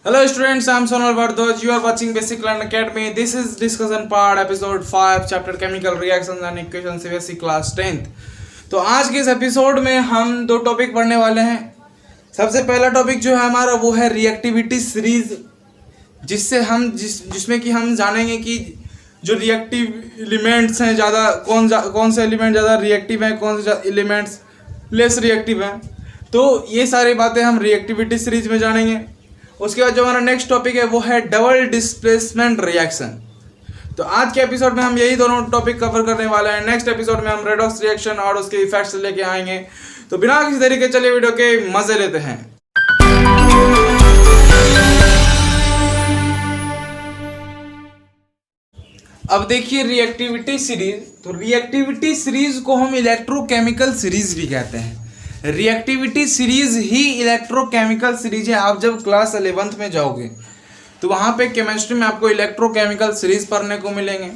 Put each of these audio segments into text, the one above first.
Hello students, I am Sonal Bardoj. You are watching Basic Learn Academy. This is discussion part episode 5 chapter chemical reactions and equations basic class 10th. तो आज के इस episode में हम दो topic पढ़ने वाले हैं। सबसे पहला टॉपिक जो है हमारा वो है रिएक्टिविटी सीरीज, जिसमें कि हम जानेंगे कि जो रिएक्टिव एलिमेंट्स हैं ज़्यादा कौन से एलिमेंट ज़्यादा रिएक्टिव हैं, कौन से एलिमेंट्स लेस रिएक्टिव हैं। तो ये सारी बातें हम रिएक्टिविटी सीरीज में जानेंगे। उसके बाद जो हमारा नेक्स्ट टॉपिक है वो है डबल डिस्प्लेसमेंट रिएक्शन। तो आज के एपिसोड में हम यही दोनों टॉपिक कवर करने वाले हैं। नेक्स्ट एपिसोड में हम रेडॉक्स रिएक्शन और उसके इफेक्ट्स लेके आएंगे। तो बिना किसी देरी के चलिए वीडियो के मजे लेते हैं। अब देखिए रिएक्टिविटी सीरीज। तो रिएक्टिविटी सीरीज को हम इलेक्ट्रोकेमिकल सीरीज भी कहते हैं। रिएक्टिविटी सीरीज ही इलेक्ट्रोकेमिकल सीरीज है। आप जब क्लास 11th में जाओगे तो वहाँ पे केमिस्ट्री में आपको इलेक्ट्रोकेमिकल सीरीज पढ़ने को मिलेंगे,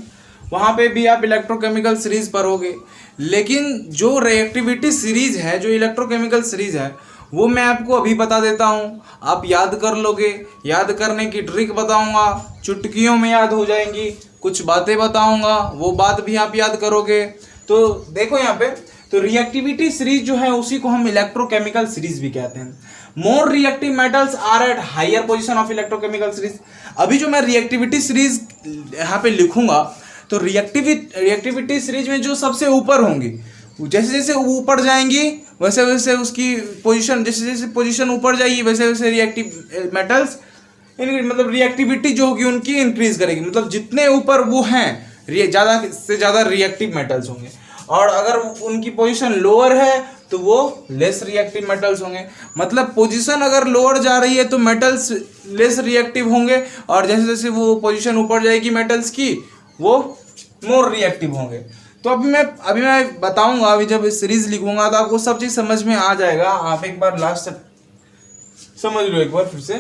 वहाँ पे भी आप इलेक्ट्रोकेमिकल सीरीज पढ़ोगे। लेकिन जो रिएक्टिविटी सीरीज है, जो इलेक्ट्रोकेमिकल सीरीज है, वो मैं आपको अभी बता देता हूँ। आप याद कर लोगे। याद करने की ट्रिक बताऊँगा, चुटकियों में याद हो जाएंगी। कुछ बातें बताऊँगा, वो बात भी आप याद करोगे। तो देखो यहाँ पे, तो रिएक्टिविटी सीरीज जो है उसी को हम इलेक्ट्रोकेमिकल सीरीज भी कहते हैं। More reactive metals are at higher position of electrochemical series. अभी जो मैं रिएक्टिविटी सीरीज यहाँ पे लिखूंगा, तो रिएक्टिविटी सीरीज में जो सबसे ऊपर होंगी, जैसे जैसे ऊपर जाएंगी वैसे वैसे उसकी पोजीशन, जैसे जैसे पोजीशन ऊपर जाएगी वैसे वैसे रिएक्टिव मेटल्स मतलब रिएक्टिविटी जो होगी उनकी इंक्रीज करेगी। मतलब जितने ऊपर वो हैं ज़्यादा से ज़्यादा रिएक्टिव मेटल्स होंगे, और अगर उनकी पोजीशन लोअर है तो वो लेस रिएक्टिव मेटल्स होंगे। मतलब पोजीशन अगर लोअर जा रही है तो मेटल्स लेस रिएक्टिव होंगे, और जैसे जैसे वो पोजीशन ऊपर जाएगी मेटल्स की, वो मोर रिएक्टिव होंगे। तो अभी मैं बताऊंगा। अभी जब सीरीज लिखूंगा तो आपको सब चीज़ समझ में आ जाएगा। आप एक बार लास्ट समझ लो, एक बार फिर से।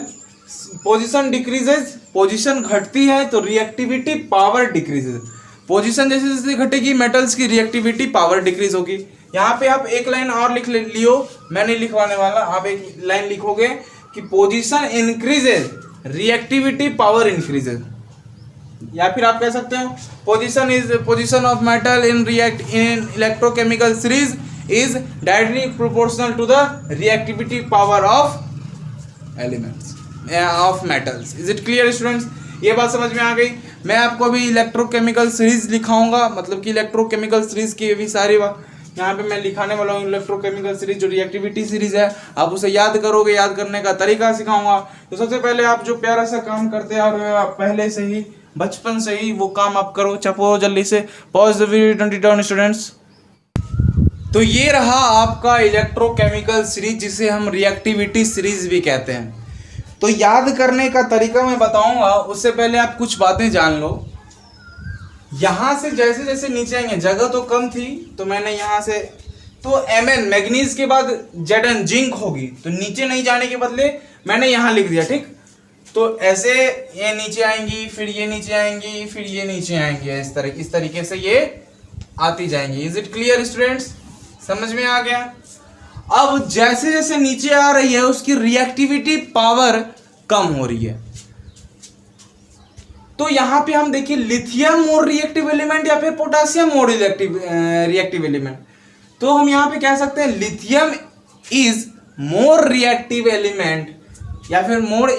पोजीशन डिक्रीजेज, पोजीशन घटती है तो रिएक्टिविटी पावर डिक्रीजेज। पोजीशन जैसे जैसे घटेगी मेटल्स की रिएक्टिविटी पावर डिक्रीज होगी। यहाँ पे आप एक लाइन और लिख लियो, मैं नहीं लिखवाने वाला। आप एक लाइन लिखोगे कि position increases reactivity power increases, या फिर आप कह सकते हो position of metal in electrochemical series is directly proportional to the reactivity power of elements of metals. Is it clear students? ये बात समझ में आ गई। मैं आपको अभी इलेक्ट्रोकेमिकल सीरीज लिखाऊंगा, मतलब कि इलेक्ट्रोकेमिकल सीरीज की भी सारी यहाँ पे मैं लिखाने वाला हूँ। इलेक्ट्रोकेमिकल सीरीज जो रिएक्टिविटी सीरीज है, आप उसे याद करोगे। याद करने का तरीका सिखाऊंगा। तो सबसे पहले आप जो प्यारा सा काम करते हैं, और पहले से ही बचपन से ही वो काम आप करो। चपो जल्दी से, pause the video 20 down students. तो ये रहा आपका इलेक्ट्रोकेमिकल सीरीज, जिसे हम रिएक्टिविटी सीरीज भी कहते हैं। तो याद करने का तरीका मैं बताऊंगा, उससे पहले आप कुछ बातें जान लो। यहाँ से जैसे जैसे नीचे आएंगे, जगह तो कम थी तो मैंने यहाँ से, तो Mn मैग्नीज के बाद Zn जिंक होगी, तो नीचे नहीं जाने के बदले मैंने यहाँ लिख दिया। ठीक, तो ऐसे ये नीचे आएंगी, फिर ये नीचे आएंगी, फिर ये नीचे आएंगी, इस तरीके से ये आती जाएंगी। Is it clear students? समझ में आ गया? अब जैसे जैसे नीचे आ रही है उसकी रिएक्टिविटी पावर कम हो रही है। तो यहां पे हम देखिए, लिथियम मोर रिएक्टिव एलिमेंट या फिर पोटेशियम मोर रिएक्टिव एलिमेंट। तो हम यहां पे कह सकते हैं lithium is more reactive element, या फिर मोर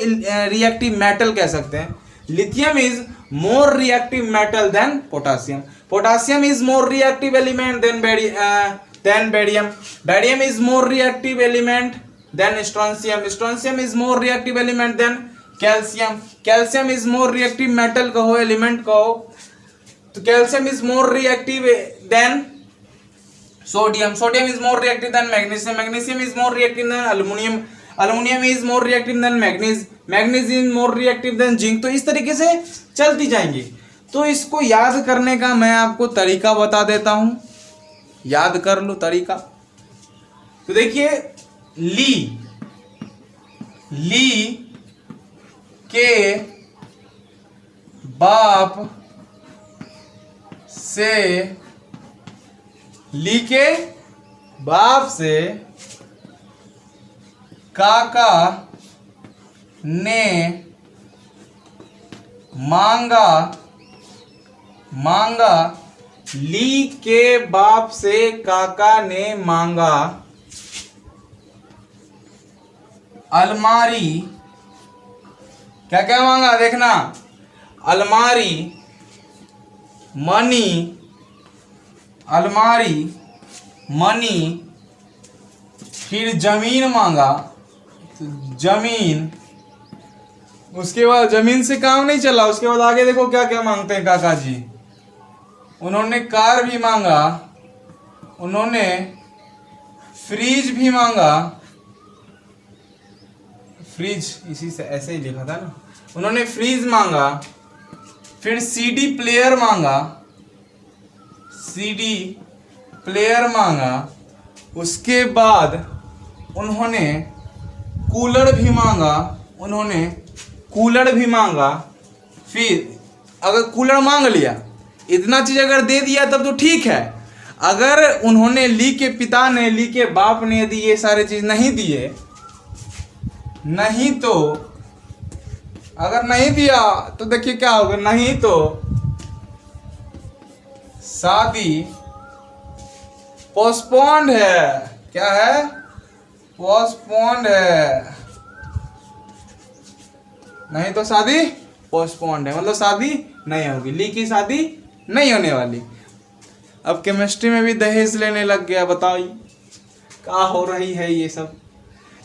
रिएक्टिव मेटल कह सकते हैं। Lithium is more reactive metal than potassium. Potassium is more reactive element than barium. Barium is more reactive element than strontium. Strontium is more reactive element than calcium. Calcium is more reactive metal कहो, element कहो, तो calcium is more reactive than sodium. Sodium is more reactive than magnesium. Magnesium is more reactive than aluminum. Aluminum is more reactive than manganese. Manganese is more reactive than zinc. तो इस तरीके से चलती जाएंगी। तो इसको याद करने का मैं आपको तरीका बता देता हूँ। याद कर लो तरीका। तो देखिए, ली के बाप से काका ने मांगा ली के बाप से काका ने मांगा अलमारी, क्या क्या मांगा देखना, अलमारी, मनी, फिर जमीन मांगा, तो जमीन, उसके बाद जमीन से काम नहीं चला, उसके बाद आगे देखो क्या क्या मांगते हैं काका जी। उन्होंने कार भी मांगा, उन्होंने फ्रिज भी मांगा, फ्रिज इसी से ऐसे ही लिखा था ना, उन्होंने फ्रिज मांगा, फिर सीडी प्लेयर मांगा, उसके बाद उन्होंने कूलर भी मांगा, फिर अगर कूलर मांग लिया, इतना चीज अगर दे दिया तब तो ठीक है। अगर उन्होंने ली के पिता ने, ली के बाप ने यदि ये सारे चीज नहीं दिए, नहीं तो अगर नहीं दिया तो देखिए क्या होगा, नहीं तो शादी पोस्टपोन्ड है। क्या है? पोस्टपोन्ड है। नहीं तो शादी पोस्टपोन्ड है, मतलब शादी नहीं होगी, ली की शादी नहीं होने वाली। अब केमिस्ट्री में भी दहेज लेने लग गया, बताओ क्या हो रही है ये सब।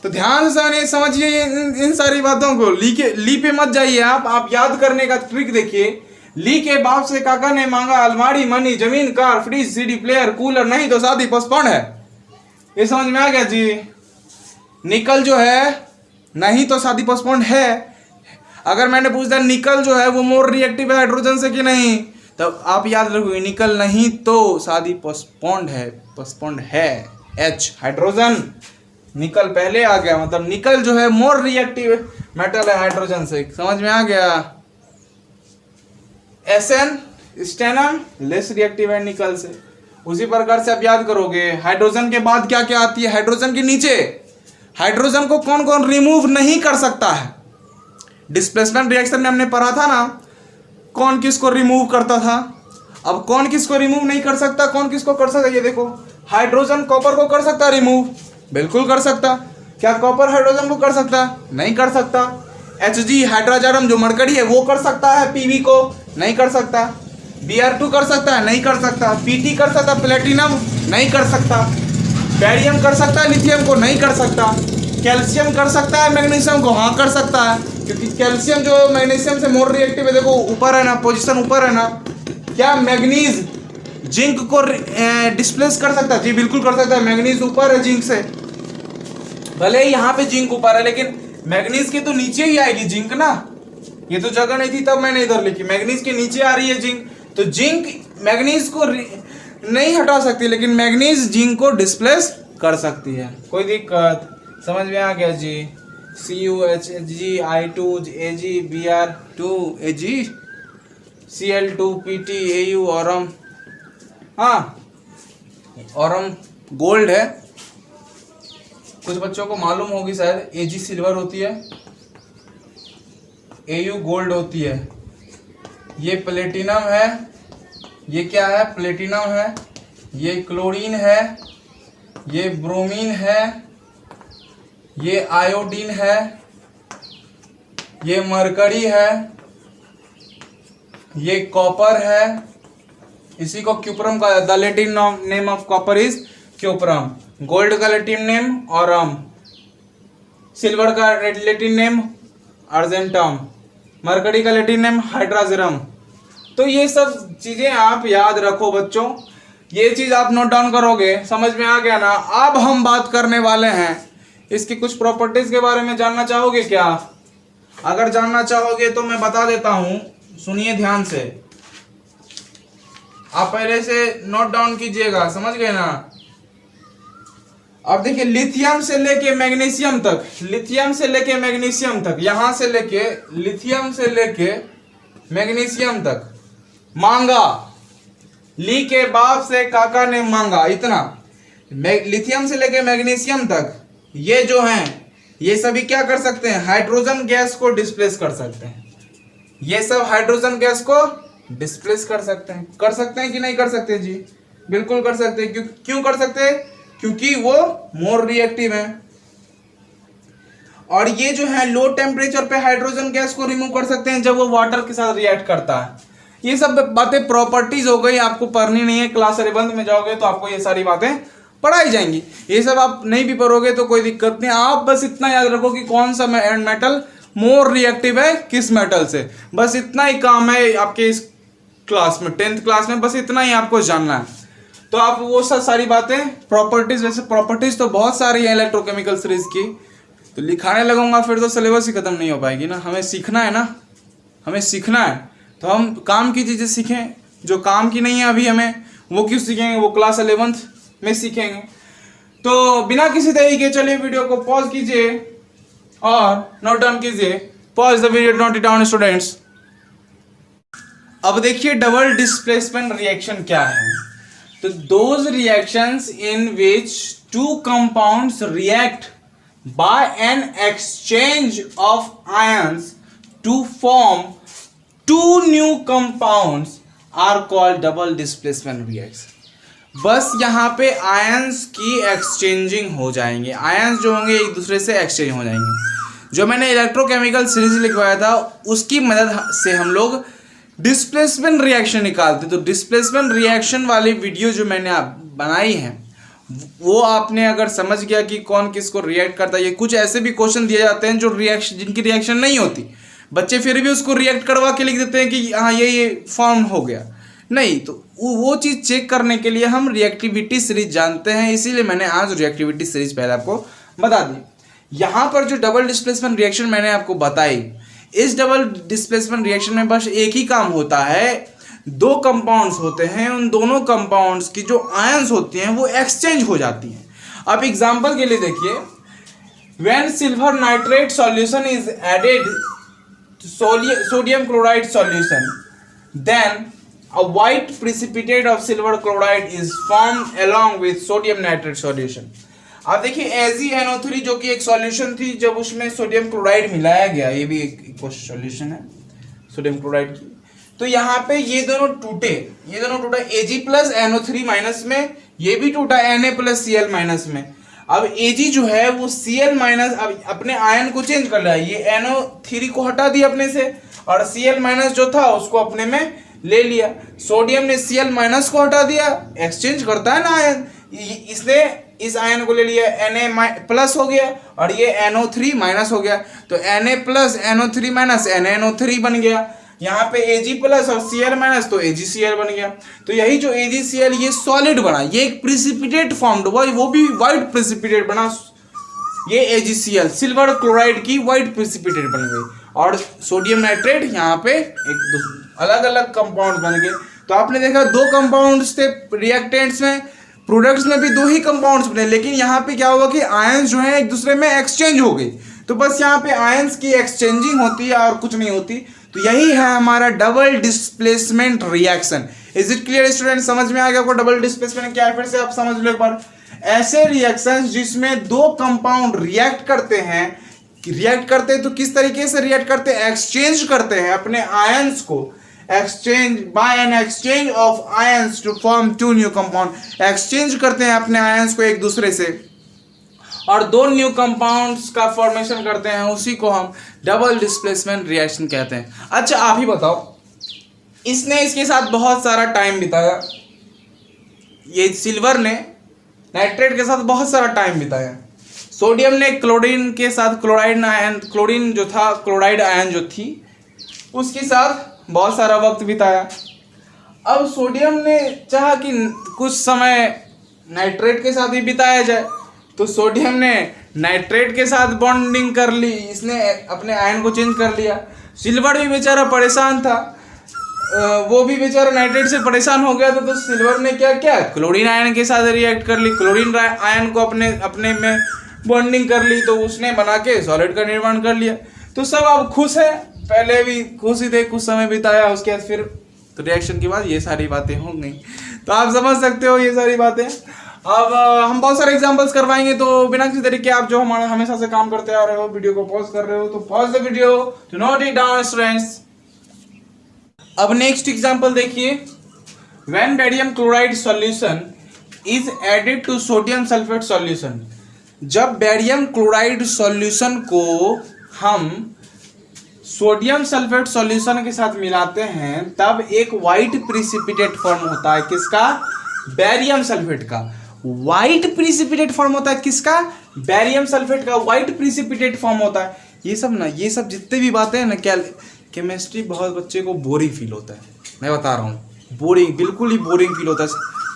तो ध्यान से समझिए इन सारी बातों को। ली पे मत जाइए आप याद करने का ट्रिक देखिए। ली के बाप से काका ने मांगा अलमारी, मनी, जमीन, car, fridge, CD player, cooler, नहीं तो शादी पोस्टपोन्ड है। ये समझ में आ गया जी। निकल जो है नहीं तो शादी पोस्टपोन्ड है। अगर मैंने पूछ दिया निकल जो है वो मोर रिएक्टिव है हाइड्रोजन से कि नहीं, तब आप याद रखोगे निकल नहीं तो शादी पोस्टपोन्ड है। एच हाइड्रोजन, निकल पहले आ गया, मतलब निकल जो है मोर रिएक्टिव मेटल है हाइड्रोजन से। समझ में आ गया। एसएन स्टेनम लेस रिएक्टिव है निकल से। उसी प्रकार से आप याद करोगे हाइड्रोजन के बाद क्या क्या आती है। हाइड्रोजन के नीचे हाइड्रोजन को कौन कौन रिमूव नहीं कर सकता है। डिस्प्लेसमेंट रिएक्शन में हमने पढ़ा था ना, कौन किसको रिमूव करता था। अब कौन किसको रिमूव नहीं कर सकता, कौन किसको कर सकता, ये देखो। हाइड्रोजन कॉपर को कर सकता रिमूव, बिल्कुल कर सकता। क्या कॉपर हाइड्रोजन को कर सकता? नहीं कर सकता। Hg हाइड्रोजन जो मरकरी है वो कर सकता है, Pb को नहीं कर सकता। Br2 कर सकता है, नहीं कर सकता। Pt कर सकता, प्लेटिनम नहीं कर सकता। बैरियम कर सकता है, लिथियम को नहीं कर सकता। कैल्शियम कर सकता है, मैग्नीशियम को हाँ कर सकता है, क्योंकि कैल्शियम जो मैग्नीशियम से मोर रिएक्टिव है। देखो ऊपर है ना, पोजीशन ऊपर है ना। क्या मैग्नीज जिंक को डिस्प्लेस कर सकता है? जी बिल्कुल कर सकता है। मैग्नीज ऊपर है जिंक से, भले यहाँ पे जिंक ऊपर है लेकिन मैग्नीज के तो नीचे ही आएगी जिंक ना। ये तो जगह नहीं थी तब मैंने इधर लिखी, मैग्नीज के नीचे आ रही है जिंक, तो जिंक मैग्नीज को नहीं हटा सकती लेकिन मैग्नीज जिंक को डिस्प्लेस कर सकती है। कोई दिक्कत? समझ में आ गया जी। CuHg I2 Ag Br2 Ag Cl2 Pt Au Aurum, हाँ औरम गोल्ड है। कुछ बच्चों को मालूम होगी शायद, Ag सिल्वर होती है, Au गोल्ड होती है। ये प्लेटिनम है, ये क्या है? प्लेटिनम है। ये क्लोरीन है, ये ब्रोमीन है, ये आयोडीन है, ये मरकरी है, ये कॉपर है। इसी को क्यूप्रम का, the Latin name of copper is cuprum. Gold का लैटिन नेम ऑरम, सिल्वर का लैटिन नेम अर्जेंटम, मरकरी का लैटिन नेम हाइड्राजेरम। तो ये सब चीजें आप याद रखो बच्चों, ये चीज आप नोट डाउन करोगे। समझ में आ गया ना। अब हम बात करने वाले हैं इसकी कुछ प्रॉपर्टीज के बारे में। जानना चाहोगे क्या? अगर जानना चाहोगे तो मैं बता देता हूं, सुनिए ध्यान से। आप पहले से नोट डाउन कीजिएगा, समझ गए ना। अब देखिए लिथियम से लेके मैग्नीशियम तक, लिथियम से लेके मैग्नीशियम तक, यहां से लेके लिथियम से लेके मैग्नीशियम तक मांगा। ली के बाप से काका ने मांगा इतना। लिथियम से लेके मैग्नीशियम तक ये जो हैं ये सभी क्या कर सकते हैं, हाइड्रोजन गैस को डिस्प्लेस कर सकते हैं। ये सब हाइड्रोजन गैस को डिस्प्लेस कर सकते हैं कि नहीं कर सकते जी? बिल्कुल कर सकते हैं। क्यों कर सकते हैं? क्योंकि वो मोर रिएक्टिव है। और ये जो है लो टेम्परेचर पे हाइड्रोजन गैस को रिमूव कर सकते हैं जब वो वाटर के साथ रिएक्ट करता है। ये सब बातें प्रॉपर्टीज हो गई, आपको पढ़नी नहीं है। क्लास 11 में जाओगे तो आपको ये सारी बातें पढ़ाई जाएंगी। ये सब आप नहीं भी पढ़ोगे तो कोई दिक्कत नहीं। आप बस इतना याद रखो कि कौन सा मेटल मोर रिएक्टिव है किस मेटल से, बस इतना ही काम है आपके इस क्लास में, 10th क्लास में। बस इतना ही आपको जानना है। तो आप वो सब सारी बातें प्रॉपर्टीज, वैसे प्रॉपर्टीज तो बहुत सारी है इलेक्ट्रोकेमिकल सीरीज की, तो लिखाने लगूंगा फिर तो सिलेबस ही खत्म नहीं हो पाएगी ना। हमें सीखना है ना, हमें सीखना है। तो हम काम की चीज़ें सीखें, जो काम की नहीं है अभी हमें, वो क्यों सीखेंगे, वो क्लास 11th में सीखेंगे। तो बिना किसी देरी के चलिए वीडियो को पॉज कीजिए और नोट डाउन कीजिए। Pause the video, note it down students. अब देखिए डबल डिस्प्लेसमेंट रिएक्शन क्या है। तो those reactions in which two compounds react by an exchange of ions to form two new compounds are called double displacement reaction। बस यहाँ पे ions की exchanging हो जाएंगे, आयंस जो होंगे एक दूसरे से एक्सचेंज हो जाएंगे। जो मैंने इलेक्ट्रोकेमिकल सीरीज लिखवाया था उसकी मदद से हम लोग डिस्प्लेसमेंट रिएक्शन निकालते। तो डिस्प्लेसमेंट रिएक्शन वाली वीडियो जो मैंने आप बनाई है वो आपने अगर समझ गया कि कौन किसको रिएक्ट करता है। ये कुछ ऐसे भी क्वेश्चन दिए जाते हैं जो रिएक्शन, जिनकी रिएक्शन नहीं होती, बच्चे फिर भी उसको रिएक्ट करवा के लिख देते हैं कि हाँ ये फॉर्म हो गया। नहीं, तो वो चीज़ चेक करने के लिए हम रिएक्टिविटी सीरीज जानते हैं, इसीलिए मैंने आज रिएक्टिविटी सीरीज पहले आपको बता दी। यहाँ पर जो डबल डिस्प्लेसमेंट रिएक्शन मैंने आपको बताई, इस डबल डिस्प्लेसमेंट रिएक्शन में बस एक ही काम होता है, दो कंपाउंड्स होते हैं, उन दोनों कंपाउंड्स की जो आयंस होती हैं वो एक्सचेंज हो जाती हैं। अब एग्जांपल के लिए देखिए, when silver nitrate solution is added sodium chloride solution, then a white precipitate of silver chloride is formed along with sodium nitrate solution. अब देखिए AgNO3 जो कि एक सॉल्यूशन थी, जब उसमें सोडियम क्लोराइड मिलाया गया, ये भी एक सॉल्यूशन है सोडियम क्लोराइड की, तो यहाँ पे ये दोनों टूटे, Ag प्लस NO3 माइनस में, ये भी टूटा Na प्लस Cl माइनस में। अब Ag जो है वो Cl माइनस अब अपने आयन को चेंज कर रहा है, ये NO3 को हटा दिया अपने से और Cl माइनस जो था उसको अपने में ले लिया। सोडियम ने Cl माइनस को हटा दिया, एक्सचेंज करता है ना आयन, इसने इस आयन को ले लिया, Na प्लस हो गया और ये NO3 माइनस हो गया, तो Na plus NO3 minus NaNO3 बन गया। यहाँ पे Ag प्लस और Cl माइनस तो AgCl बन गया। तो यही जो AgCl ये सॉलिड बना, ये एक प्रिसिपिटेट फॉर्म्ड हुआ, वो भी व्हाइट प्रिसिपिटेट बना। ये AgCl सिल्वर क्लोराइड की व्हाइट प्रिसिपिटेट बन गई और सोडियम नाइट्रेट यहाँ पे एक अलग अलग कंपाउंड बन गए। तो आपने देखा दो कंपाउंड्स थे रिएक्टेंट्स में, प्रोडक्ट्स में भी दो ही कंपाउंड्स बने, लेकिन यहाँ पे क्या हुआ कि आयंस जो है एक दूसरे में एक्सचेंज हो गई। तो बस यहाँ पे आयंस की एक्सचेंजिंग होती है और कुछ नहीं होती। तो यही है हमारा double displacement reaction. Is it clear student? समझ में आ गया आपको डबल डिस्प्लेसमेंट क्या है? फिर से आप समझ लो एक बार। ऐसे रिएक्शंस जिसमें दो कंपाउंड रिएक्ट करते हैं तो किस तरीके से रिएक्ट करते हैं? एक्सचेंज करते हैं अपने आयंस को, exchange by an exchange of ions to form two new compound. Exchange करते हैं अपने आयंस को एक दूसरे से और दो न्यू कंपाउंड्स का फॉर्मेशन करते हैं, उसी को हम डबल डिस्प्लेसमेंट रिएक्शन कहते हैं। अच्छा आप ही बताओ, इसने इसके साथ बहुत सारा टाइम बिताया, ये सिल्वर ने नाइट्रेट के साथ बहुत सारा टाइम बिताया, सोडियम ने क्लोरीन के साथ क्लोरीन जो था, क्लोराइड आयन जो थी उसके साथ बहुत सारा वक्त बिताया। अब सोडियम ने चाहा कि कुछ समय नाइट्रेट के साथ ही बिताया जाए, तो सोडियम ने नाइट्रेट के साथ बॉन्डिंग कर ली, इसने अपने आयन को चेंज कर लिया। सिल्वर भी बेचारा परेशान था, वो भी बेचारा नाइट्रेट से परेशान हो गया था, तो सिल्वर ने क्या किया, क्लोरीन आयन के साथ रिएक्ट कर ली, क्लोरीन आयन को अपने में बॉन्डिंग कर ली, तो उसने बना के सॉलिड का निर्माण कर लिया। तो सब अब खुश है, पहले भी खुश ही थे, कुछ समय बिताया, उसके बाद फिर तो रिएक्शन के बाद ये सारी बातें हो गई। तो आप समझ सकते हो ये सारी बातें। अब हम बहुत सारे एग्जांपल्स करवाएंगे, तो बिना किसी तरीके आप जो हमारा हमेशा से काम करते आ रहे हो, वीडियो को पॉज कर रहे हो तो pause the video to note it down students. अब नेक्स्ट एग्जांपल देखिए, when barium chloride solution is added to sodium sulphate solution. जब बेरियम क्लोराइड सॉल्यूशन को हम सोडियम सल्फेट सॉल्यूशन के साथ मिलाते हैं तब एक व्हाइट प्रिसिपिटेट फॉर्म होता है। किसका? बेरियम सल्फेट का व्हाइट प्रिसिपिटेट फॉर्म होता है। किसका? बेरियम सल्फेट का व्हाइट प्रिसिपिटेट फॉर्म होता है। ये सब जितने भी बातें हैं ना, क्या केमिस्ट्री बहुत बच्चे को बोरिंग फील होता है, मैं बता रहा हूँ, बोरिंग, बिल्कुल ही बोरिंग फील होता है।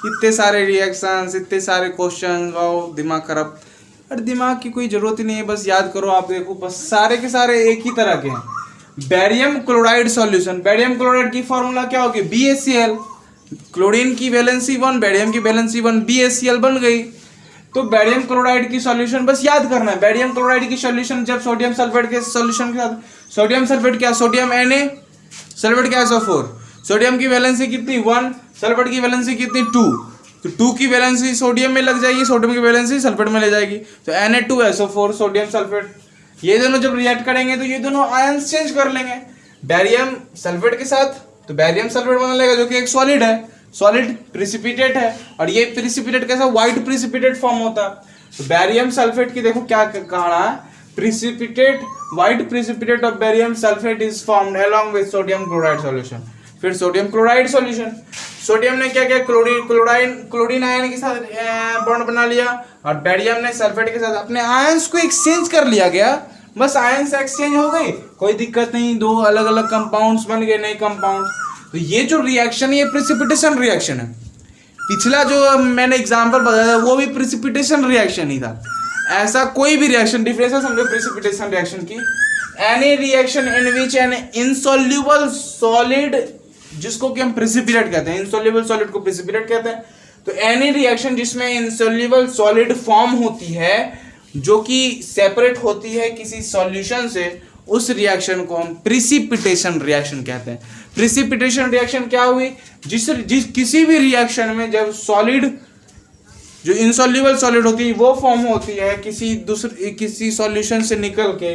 इतने सारे रिएक्शंस, इतने सारे क्वेश्चन, वाओ दिमाग खराब। अरे दिमाग की कोई जरूरत ही नहीं है, बस याद करो। आप देखो, बस सारे के सारे एक ही तरह के हैं। Barium chloride solution, barium chloride की फॉर्मूला क्या होगी? BaCl। क्लोरीन की वैलेंसी 1, बेरियम की वैलेंसी 1, BaCl बन गई। तो बेरियम क्लोराइड की सॉल्यूशन बस याद करना है। बेरियम क्लोराइड की सॉल्यूशन जब सोडियम सल्फेट के सॉल्यूशन के साथ, सोडियम सल्फेट क्या? सोडियम Na, सल्फेट क्या? SO4। सोडियम की वैलेंसी कितनी? 1, सल्फेट की वैलेंसी कितनी? 2। तो 2 की वैलेंसी सोडियम में लग जाएगी, सोडियम की वैलेंसी सल्फेट में ले जाएगी, तो Na2SO4 सोडियम सल्फेट। ये दोनों जब रिएक्ट करेंगे तो ये दोनों आयंस चेंज कर लेंगे बेरियम सल्फेट के साथ, तो बेरियम सल्फेट बना लेगा जो कि एक सॉलिड है, सॉलिड प्रिसिपिटेट है। और ये प्रिसिपिटेट कैसा? व्हाइट प्रिसिपिटेट फॉर्म होता है। तो बेरियम सल्फेट की देखो क्या कहना है, precipitate, white precipitate of barium sulphate is formed along with sodium chloride solution. फिर सोडियम क्लोराइड सॉल्यूशन, सोडियम ने क्या किया? क्लोरीन आयन के साथ बॉन्ड बना लिया, और बेरियम ने सल्फेट के साथ अपने आयंस को एक्सचेंज कर लिया गया। बस आयंस एक्सचेंज हो गई, कोई दिक्कत नहीं, दो अलग अलग कंपाउंड्स बन गए, नए कंपाउंड्स। तो ये जो रिएक्शन है, ये प्रिसिपिटेशन रिएक्शन है। पिछला जो मैंने एग्जांपल बताया वो भी प्रिसिपिटेशन रिएक्शन ही था। ऐसा कोई भी रिएक्शन, डिफरेंस समझो प्रिसिपिटेशन रिएक्शन की, any reaction in which N insoluble solid, जिसको कि हम प्रिसिपिटेट कहते हैं, इनसॉल्युबल सॉलिड को प्रिसिपिटेट कहते हैं। तो एनी रिएक्शन जिसमें इनसॉल्युबल सॉलिड फॉर्म होती है, जो कि सेपरेट होती है किसी सॉल्यूशन से, उस रिएक्शन को हम प्रिसिपिटेशन रिएक्शन कहते हैं। प्रिसिपिटेशन रिएक्शन क्या हुई? जिस किसी भी रिएक्शन में जब सॉलिड, जो इनसॉल्युबल सॉलिड होती है, वो फॉर्म होती है किसी सॉल्यूशन से निकल के,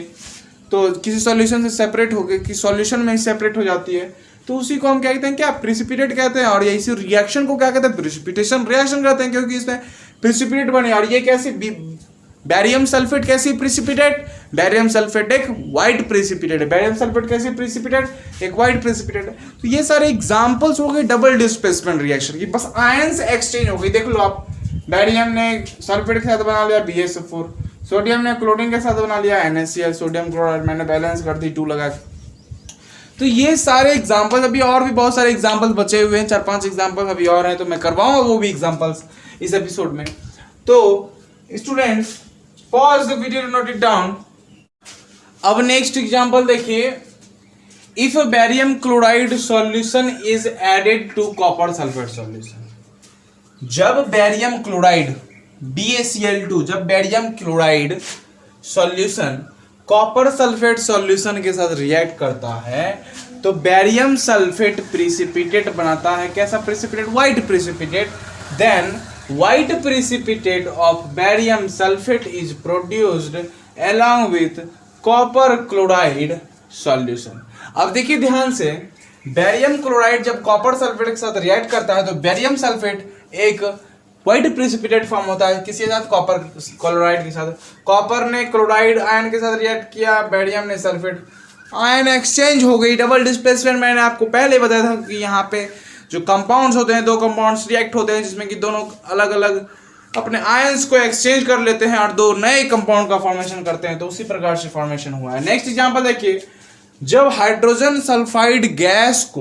तो किसी सॉल्यूशन से सेपरेट होके किसी सॉल्यूशन में सेपरेट हो जाती है, तो उसी को हम क्या कहते हैं? क्या? प्रिसिपिटेट कहते हैं। और ये इसी रिएक्शन को क्या कहते हैं? प्रिसिपिटेशन रिएक्शन कहते हैं, क्योंकि इसमें प्रिसिपिटेट बने। और ये कैसे? बेरियम सल्फेट कैसी प्रिसिपिटेट? बेरियम सल्फेट एक व्हाइट प्रिसिपिटेट है। बेरियम सल्फेट कैसी प्रिसिपिटेट? एक व्हाइट प्रिसिपिटेट है। तो ये सारे एग्जांपल्स हो गए डबल डिस्प्लेसमेंट रिएक्शन की, बस आयंस एक्सचेंज हो गई। देख लो आप, बेरियम ने सल्फेट के साथ बना लिया BaSO4, सोडियम ने क्लोरीन के साथ बना लिया NaCl, सोडियम क्लोराइड मैंने बैलेंस कर दी 2 लगा के। तो ये सारे एग्जांपल्स, अभी और भी बहुत सारे एग्जांपल्स बचे हुए हैं, 4-5 एग्जांपल्स अभी और हैं, तो मैं करवाऊंगा वो भी एग्जांपल्स इस एपिसोड में। तो students, pause the video to note it down. अब नेक्स्ट एग्जांपल देखिए, if barium chloride solution is added to copper sulphate solution. जब बेरियम क्लोराइड BaCl2, जब barium chloride solution copper sulphate solution के साथ react करता है, तो बेरियम सल्फेट प्रिसिपिटेट बनाता है। कैसा precipitate? White precipitate. Then white precipitate of barium sulphate is produced along with copper chloride solution. अब देखिए ध्यान से, बेरियम क्लोराइड जब कॉपर सल्फेट के साथ रिएक्ट करता है, तो बेरियम सल्फेट एक व्हाइट प्रिसिपिटेट फॉर्म होता है किसी के साथ? कॉपर क्लोराइड के साथ। कॉपर ने क्लोराइड आयन के साथ रिएक्ट किया, बेरियम ने सल्फेट, आयन एक्सचेंज हो गई, डबल डिस्प्लेसमेंट। मैंने आपको पहले बताया था कि यहाँ पे जो कंपाउंड्स होते हैं, 2 कंपाउंड्स रिएक्ट होते हैं जिसमें कि दोनों अलग अलग अपने आयंस को एक्सचेंज कर लेते हैं और 2 नए कंपाउंड का फॉर्मेशन करते हैं। तो उसी प्रकार से फॉर्मेशन हुआ है। नेक्स्ट एग्जांपल देखिए, जब हाइड्रोजन सल्फाइड गैस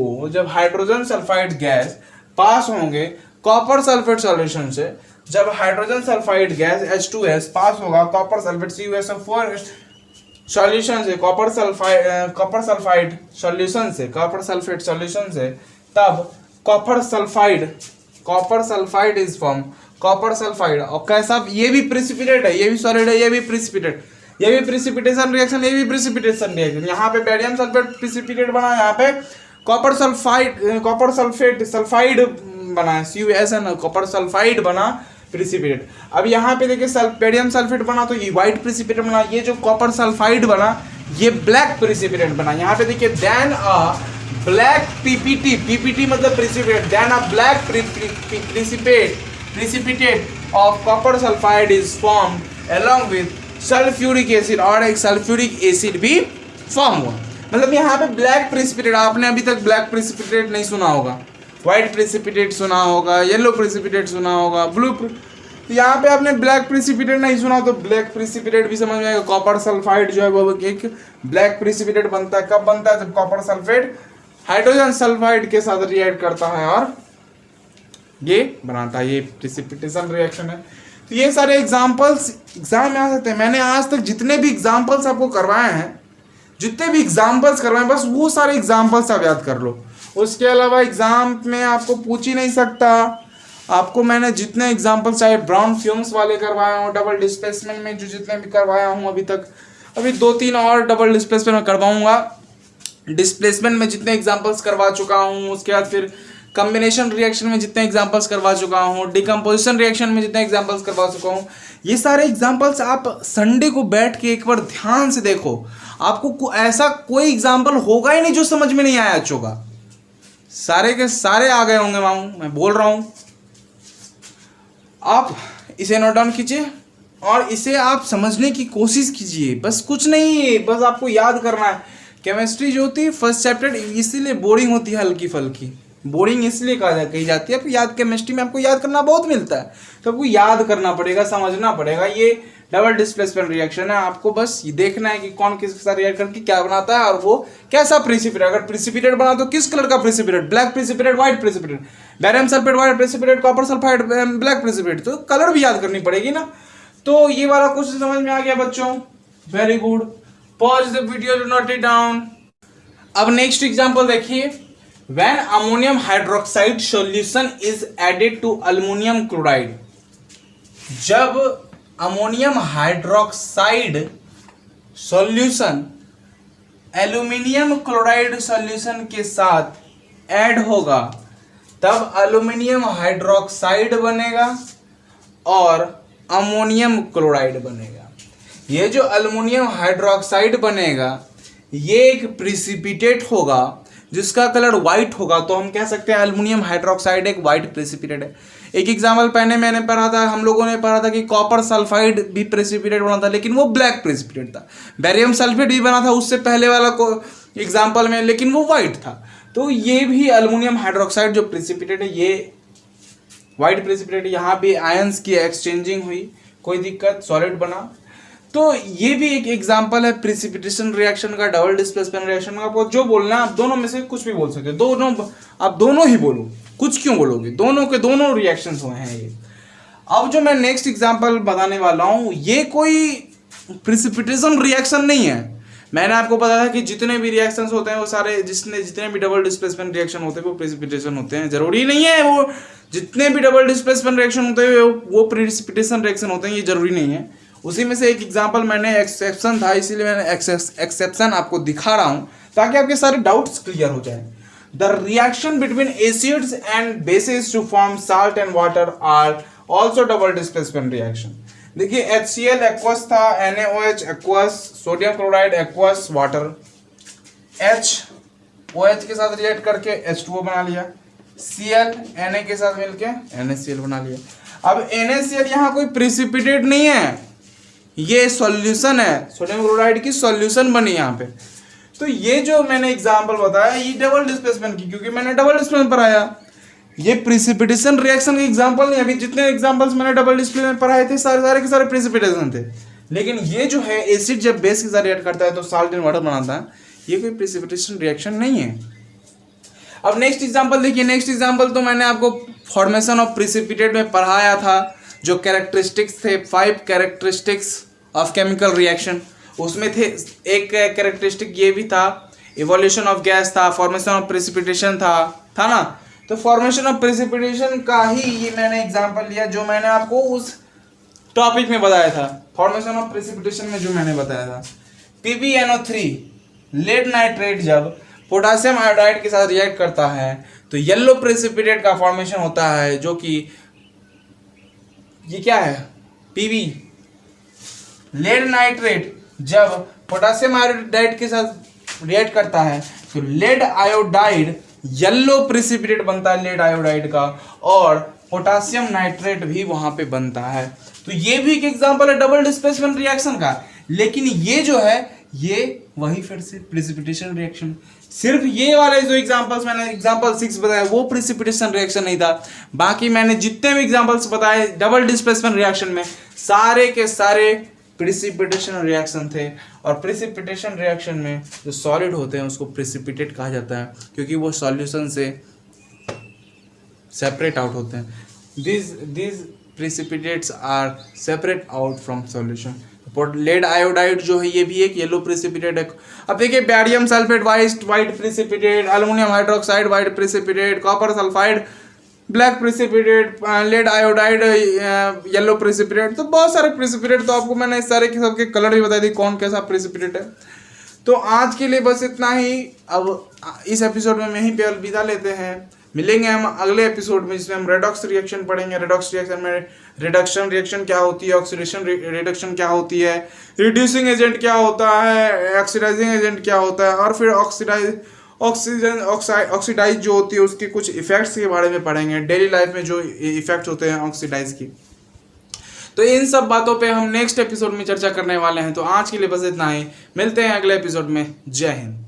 पास होंगे कॉपर सल्फेट सॉल्यूशन से, जब हाइड्रोजन सल्फाइड गैस H2S पास होगा कॉपर सल्फेट CuSO4 सॉल्यूशन से, कॉपर सल्फाइड सॉल्यूशन से, तब copper sulphide is form, copper sulphide. और कैसा? ये भी प्रिसिपिटेट है, ये भी सॉलिड है, ये भी प्रिसिपिटेट, ये भी प्रिसिपिटेशन रिएक्शन, ये भी प्रिसिपिटेशन रिएक्शन। यहाँ पे बेरियम सल्फेट प्रिसिपिटेट बना, यहाँ पे कॉपर सल्फाइड बना, CuSN कॉपर सल्फाइड बना, प्रिसिपिटेट। अब यहाँ पे देखिए बेरियम सल्फेट बना तो ये व्हाइट प्रिसिपिटेट बना, ये जो कॉपर सल्फाइड बना ये ब्लैक प्रिसिपिटेट बना। यहाँ पे देखिए then a black PPT, PPT मतलब precipitate, then a black precipitate of copper sulphide is formed along with sulphuric acid, और एक सल्फ्यूरिक एसिड भी फॉर्म हुआ। मतलब यहाँ पे ब्लैक प्रिसिपिटेट, आपने अभी तक ब्लैक प्रिसिपिटेट नहीं सुना होगा, व्हाइट प्रिसिपिटेट सुना होगा, येलो प्रिसिपिटेट सुना होगा, ब्लू, तो यहाँ पे आपने ब्लैक प्रिसिपिटेट नहीं सुना तो ब्लैक प्रिसिपिटेट भी समझ में आएगा। कॉपर सल्फाइड जो है वो एक ब्लैक प्रिसिपिटेट बनता है। कब बनता है? जब कॉपर सल्फेट हाइड्रोजन सल्फाइड के साथ रिएक्ट करता है और ये बनाता है, ये प्रिसिपिटेशन रिएक्शन है। तो ये सारे एग्जाम्पल्स एग्जाम में आ सकते हैं। मैंने आज तक जितने भी एग्जाम्पल्स आपको करवाए हैं, जितने भी एग्जाम्पल्स करवाए, बस वो सारे एग्जाम्पल्स आप याद कर लो। उसके अलावा एग्जाम में आपको पूछ ही नहीं सकता। आपको मैंने जितने एग्जाम्पल्स चाहे ब्राउन फ्यूम्स वाले करवाया हूँ, डबल डिस्प्लेसमेंट में जो जितने भी करवाया हूँ अभी तक, अभी 2-3 और डबल डिस्प्लेसमेंट में करवाऊँगा। डिस्प्लेसमेंट में जितने एग्जाम्पल्स करवा चुका हूँ, उसके बाद फिर कॉम्बिनेशन रिएक्शन में जितने एग्जाम्पल्स करवा चुका हूँ, डिकम्पोजिशन रिएक्शन में जितने एग्जाम्पल्स करवा चुका हूँ, ये सारे एग्जाम्पल्स आप संडे को बैठ के एक बार ध्यान से देखो। आपको ऐसा कोई एग्जाम्पल होगा ही नहीं जो समझ में नहीं आया होगा, सारे के सारे आ गए होंगे मामू, मैं बोल रहा हूँ। आप इसे नोट डाउन कीजिए और इसे आप समझने की कोशिश कीजिए, बस कुछ नहीं, बस आपको याद करना है। केमिस्ट्री जो होती है फर्स्ट चैप्टर इसीलिए बोरिंग होती है, हल्की फल्की बोरिंग इसलिए कही जाती है। याद केमिस्ट्री में आपको याद करना बहुत मिलता है, तो आपको याद करना पड़ेगा, समझना पड़ेगा। ये डबल डिस्प्लेसमेंट रिएक्शन है, आपको बस ये देखना है कि कौन किसके साथ रिएक्ट करके क्या बनाता है और वो कैसा प्रिसिपिटेट। अगर प्रिसिपिटेट बना तो किस कलर का precipitate? Black precipitate, white precipitate, barium sulphate white precipitate, copper sulphide black precipitate, तो कलर भी याद करनी पड़ेगी ना। तो ये वाला क्वेश्चन समझ में आ गया बच्चों? Very good, pause the video, note it down. अब नेक्स्ट एग्जांपल देखिए, when ammonium hydroxide solution is added to aluminium chloride. जब ammonium hydroxide solution aluminium chloride solution के साथ ऐड होगा तब एल्यूमिनियम हाइड्रोक्साइड बनेगा और अमोनियम क्लोराइड बनेगा। ये जो एल्यूमिनियम हाइड्रोक्साइड बनेगा ये एक प्रिसिपिटेट होगा जिसका कलर व्हाइट होगा, तो हम कह सकते हैं एल्युमिनियम हाइड्रोक्साइड एक व्हाइट प्रेसिपिटेट है। एक एग्जाम्पल पहले मैंने पढ़ा था, हम लोगों ने पढ़ा था कि कॉपर सल्फाइड भी प्रेसिपिटेट बना था, लेकिन वो ब्लैक प्रेसिपिटेट था। बैरियम सल्फेट भी बना था उससे पहले वाला को एग्जाम्पल में, लेकिन वो व्हाइट था। तो ये भी एल्युमिनियम हाइड्रोक्साइड जो प्रेसिपिटेट है ये व्हाइट प्रेसिपिटेट। यहाँ भी आयंस की एक्सचेंजिंग हुई, कोई दिक्कत, सॉलिड बना। तो ये भी एक एग्जांपल है प्रिसिपिटेशन रिएक्शन का, डबल डिस्प्लेसमेंट रिएक्शन का। आपको जो बोलना है आप दोनों में से कुछ भी बोल सकते हो, आप दोनों ही बोलो, कुछ क्यों बोलोगे, दोनों के दोनों रिएक्शंस हुए हैं ये। अब जो मैं नेक्स्ट एग्जांपल बताने वाला हूँ ये कोई प्रिसिपिटेशन रिएक्शन नहीं है। मैंने आपको बताया था कि जितने भी रिएक्शंस होते हैं वो सारे जितने भी डबल डिस्प्लेसमेंट रिएक्शन होते हैं वो प्रिसिपिटेशन होते हैं। जरूरी नहीं है वो जितने भी डबल डिस्प्लेसमेंट रिएक्शन होते हैं वो प्रिसिपिटेशन रिएक्शन होते हैं, ये जरूरी नहीं है। उसी में से एक एग्जांपल मैंने एक्सेप्शन था, इसीलिए मैंने एक्सेप्शन आपको दिखा रहा हूं ताकि आपके सारे डाउट्स क्लियर हो जाए। The reaction between acids and bases to form salt and water are also double displacement reaction. देखिए HCl एक्वस था, NaOH aqueous, sodium chloride aqueous, water, OH के साथ रिएक्ट करके H2O बना लिया, Cl Na के साथ मिलके NaCl बना लिया। अब NaCl यहाँ कोई प्रिसिपिटेट नहीं है, ये सॉल्यूशन है, सोडियम क्लोराइड की सॉल्यूशन बनी यहाँ पे। तो ये जो मैंने एग्जांपल बताया ये डबल डिस्प्लेसमेंट की, क्योंकि मैंने डबल डिस्प्लेसमेंट पढ़ाया। ये प्रिसिपिटेशन रिएक्शन के एग्जांपल नहीं, अभी जितने एग्जांपल्स मैंने डबल डिस्प्लेसमेंट पढ़ाए थे सारे के सारे प्रिसिपिटेशन थे। लेकिन ये जो है एसिड जब बेस के साथ रिएक्ट करता है तो साल्ट एंड वाटर बनाता है, ये कोई प्रिसिपिटेशन रिएक्शन नहीं है। अब नेक्स्ट एग्जांपल देखिए, नेक्स्ट एग्जांपल तो मैंने आपको फॉर्मेशन ऑफ प्रिसिपिटेट में पढ़ाया था, जो कैरेक्टरिस्टिक्स थे 5 कैरेक्टरिस्टिक्स ऑफ केमिकल रिएक्शन। उसमें थे एक कैरेक्टरिस्टिक ये भी था, इवोल्यूशन ऑफ गैस था, फॉर्मेशन ऑफ प्रेसिपिटेशन था ना। तो फॉर्मेशन ऑफ प्रेसिपिटेशन का ही ये मैंने एग्जांपल लिया जो मैंने आपको उस टॉपिक में बताया था, फॉर्मेशन ऑफ प्रेसिपिटेशन में जो मैंने बताया था। PbNO3 लेड नाइट्रेट जब पोटासियम आयोडाइड के साथ रिएक्ट करता है तो येलो प्रेसिपिटेट का फॉर्मेशन होता है, जो कि ये क्या है, पीबी। लेड नाइट्रेट जब पोटेशियम आयोडाइड के साथ रिएक्ट करता है तो लेड आयोडाइड येलो प्रेसिपिटेट बनता है लेड आयोडाइड का, और पोटेशियम नाइट्रेट भी वहां पे बनता है। तो ये भी एक एग्जांपल है डबल डिस्प्लेसमेंट रिएक्शन का। लेकिन ये जो है ये वही फिर से प्रेसिपिटेशन रिएक्शन, सिर्फ ये वाले जो एग्जांपल्स मैंने एग्जांपल 6 बताया वो प्रेसिपिटेशन रिएक्शन नहीं था, बाकी मैंने जितने भी एग्जांपल्स बताए डबल डिस्प्लेसमेंट रिएक्शन में सारे के सारे प्रेसिपिटेशन रिएक्शन थे। और प्रेसिपिटेशन रिएक्शन में जो सॉलिड होते हैं उसको प्रेसिपिटेट कहा जाता है क्योंकि वो सॉल्यूशन से सेपरेट आउट होते हैं। these precipitates are separate out from solution। Lead iodide जो है ये भी एक येलो प्रेसिपिटेट है। अब देखिए barium sulphate white precipitate, aluminium hydroxide white precipitate, copper sulphide black precipitate, lead iodide yellow precipitate. तो बहुत सारे प्रेसिपिटेट, तो आपको मैंने इस सारे के सबके कलर भी बता दी कौन कैसा प्रेसिपिटेट है। तो आज के लिए बस इतना ही। अब इस एपिसोड में यहीं पे अलविदा लेते हैं। मिलेंगे हम अगले एपिसोड में जिसमें हम रेडॉक्स रिएक्शन पढ़ेंगे। रेडॉक्स रिएक्शन में रिडक्शन रिएक्शन क्या होती है, ऑक्सीडेशन रिडक्शन क्या होती है, रिड्यूसिंग एजेंट क्या होता है, ऑक्सीडाइजिंग एजेंट क्या होता है, और फिर ऑक्सीडाइज जो होती है उसके कुछ इफेक्ट्स के बारे में पढ़ेंगे, डेली लाइफ में जो इफेक्ट होते हैं ऑक्सीडाइज की। तो इन सब बातों पे हम नेक्स्ट एपिसोड में चर्चा करने वाले हैं। तो आज के लिए बस इतना ही, मिलते हैं अगले एपिसोड में। जय हिंद।